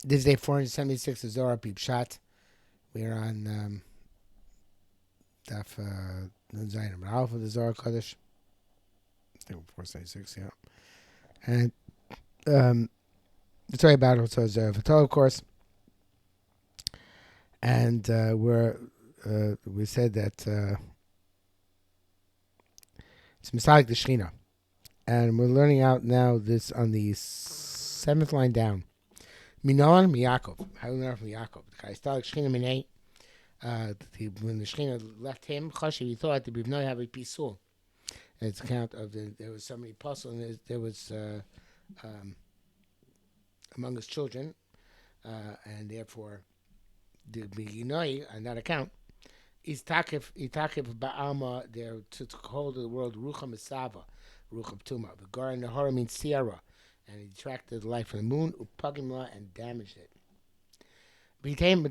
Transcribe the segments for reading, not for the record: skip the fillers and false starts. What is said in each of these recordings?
This is day 476 of Zohar Pshat. We are on Daf Nun Zayin Amud Aleph of the Zohar Kodesh. 476, yeah. And the story about it was Vatol, of course. And we said that it's Misalik the Shechina. And we're learning out now this on the seventh line down. Minoan Miyakov. How do we learn from Yaakov? The guy started Shechina Minay. When the Shechina left him, Chashiv, he thought the Bivnoi have a pisul. It's account of there was somebody puzzle and there was among his children, and therefore the Bivnoi on that account is takif ba'alma there to hold of the world rucha misava, rucha tuma. The gar and the hora means sierra, and he attracted the light from the moon, upagimla, and damaged it. B'teim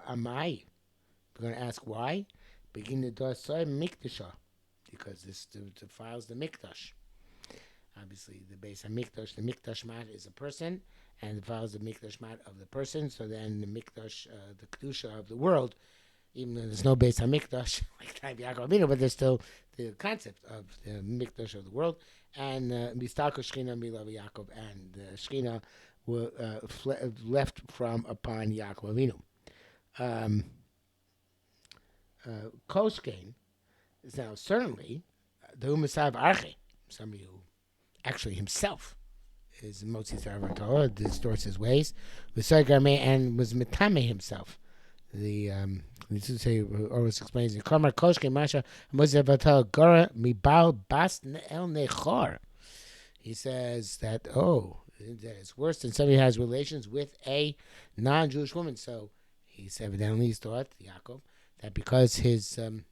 amai. We're going to ask why. Begin the dorsai mikdasha, because this defiles the mikdash. Obviously, the base of mikdash, the mikdash mat is a person, and defiles the mikdash mat of the person. So then the mikdash, the kedusha of the world, even though there's no base on mikdash like time Yaakov Avinu, but there's still the concept of the mikdash of the world. And mistaka shchina milav Yaakov, and the shchina were left from upon Yaakov Avinu. Koshkein is now certainly the Umasav Arche, somebody who actually himself is Motzi Saravatorah, distorts his ways, and was Mitame himself. The say always explains the Kamar Koshkein Masha Motzi Saravatorah Gora Mibal Bas El Nechor. He says that that it's worse than somebody who has relations with a non-Jewish woman. So he's evidently thought Yaakov that because his the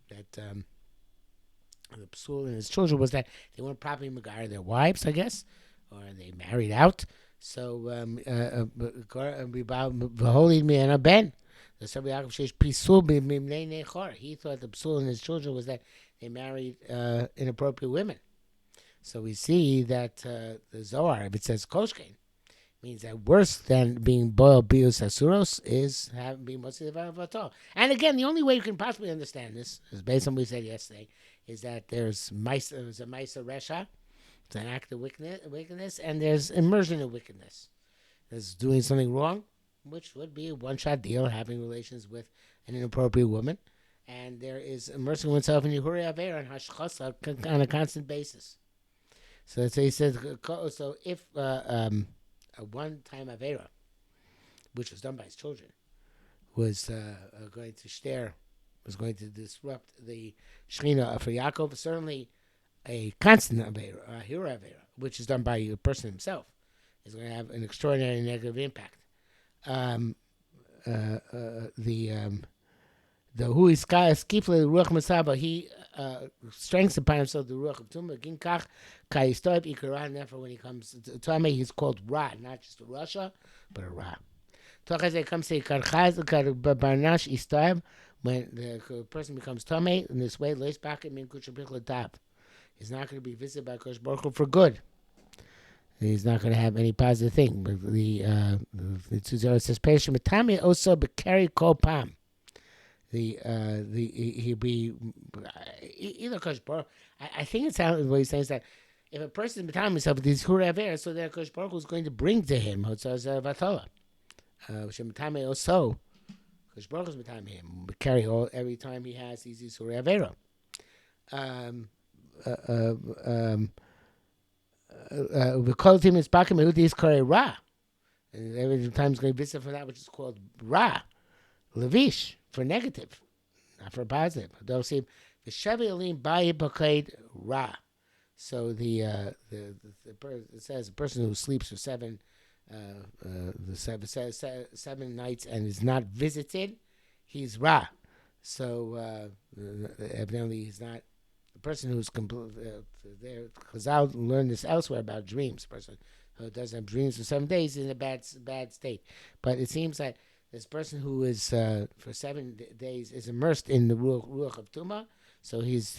psul and his children was that they weren't properly megar their wives, I guess, or they married out. So beholding me and a ben. He thought the psul and his children was that they married inappropriate women. So we see that the Zohar, if it says koshkein, means that worse than being boiled bios asuros is being mostly the. And again, the only way you can possibly understand this is based on what we said yesterday, is that there's a maisa resha, it's an act of wickedness, and there's immersion in wickedness. There's doing something wrong, which would be a one-shot deal, having relations with an inappropriate woman, and there is immersing oneself in Yehuri Avera and Hashchasa on a constant basis. So that's what he says. So if a one-time Avera, which was done by his children, was going to was going to disrupt the Shechina for Yaakov, certainly a constant Avera, a hero Avera, which is done by the person himself, is going to have an extraordinary negative impact. The who is skifle ruach masaba, he strengthens upon himself the ruach of tumah ginkach kayistoib ikaran. Therefore, when he comes to Tame, he's called Ra, not just a Rasha, but a Ra. Tochazay comes to karchaz barnash istoib, when the person becomes Tame in this way, lays back at min kuchabrich ladab. He's not going to be visited by Kosh Baruch Hu for good. He's not going to have any positive thing. But the Tzuzah says, "Perishim Tame also bekari kol pam." He'll be either Kosh Baruch. I think it sounds what he's saying is that if a person is betam himself with these huraver, so that Kosh Baruch is going to bring to him hotzaz vatola. Shemitame also Kosh Baruch is betam him carry all every time he has these huraver. We call him is bakim ehudis kare ra, and every time he's going to visit for that which is called ra, levish. For negative, not for positive. They'll say the Chevy Alim Bayi Ra. So it says a person who sleeps for seven nights and is not visited, he's Ra. So evidently he's not the person who's there. Chazal learned this elsewhere about dreams. A person who doesn't have dreams for 7 days is in a bad state. But it seems that this person who is for 7 days is immersed in the ruach of tuma, so he's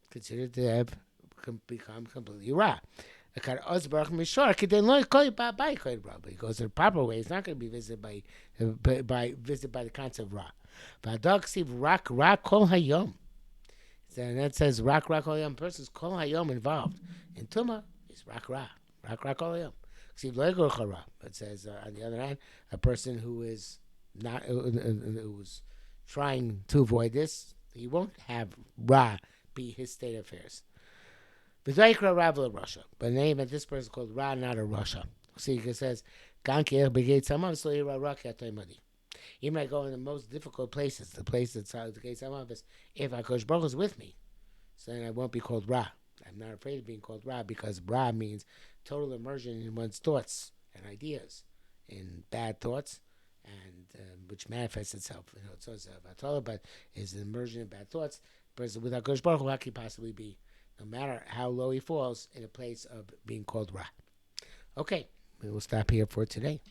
considered to have become completely Ra. Because in the proper way, it's not going to be visited by the concept of Ra. Rak rak kol hayom. And that says rak rak kol hayom. Person's kol hayom involved. In Tuma, it's rak kol hayom. It says on the other hand, a person who is not who's trying to avoid this, he won't have Ra be his state of affairs. V'zaykra Rav Russia, but the name of this person is called Ra, not a Russia. See, it says, even I go in the most difficult places, the place that's the gates of is if Hakadosh Baruch Hu is with me, so then I won't be called Ra. I'm not afraid of being called Ra because Ra means total immersion in one's thoughts and ideas, in bad thoughts, and which manifests itself. It's also but is an immersion in bad thoughts. Person with Hakadosh Baruch Hu, how can he possibly be, no matter how low he falls, in a place of being called Ra? Okay, we will stop here for today.